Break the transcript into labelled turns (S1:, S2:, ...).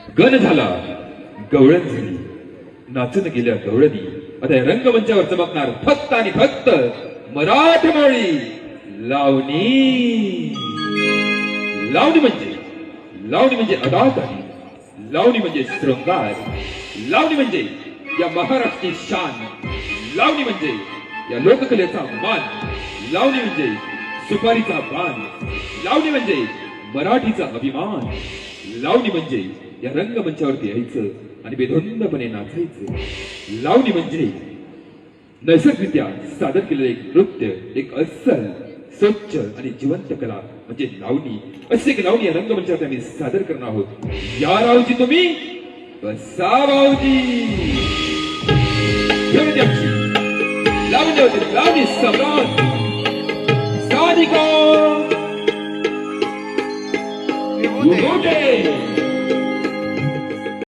S1: गण झाला, गवळण झाली, नाचून गेल्या गवळणी. आता या रंगमंचावर चमकणार फक्त आणि फक्त मराठमोळी लावणी. लावणी म्हणजे अदाकारी, लावणी म्हणजे शृंगार, लावणी म्हणजे या महाराष्ट्री शान, लावणी म्हणजे या लोककलेचा मान, लावणी म्हणजे सुपारीचा बाण, लावणी म्हणजे मराठीचा अभिमान, लावणी म्हणजे या रंगमंचावरती यायचं आणि बेधुंदपणे नाचायचं. लावणी म्हणजे नैसर्गिकरित्या सादर केलेलं एक नृत्य, एक अस्सल स्वच्छ आणि जिवंत कला म्हणजे लावणी. असे एक लावणी या रंगमंचावर आम्ही सादर करणार आहोत. या रावजी तुम्ही बसा भाऊजी. लावणी होते लावणी सम्राट साधिका.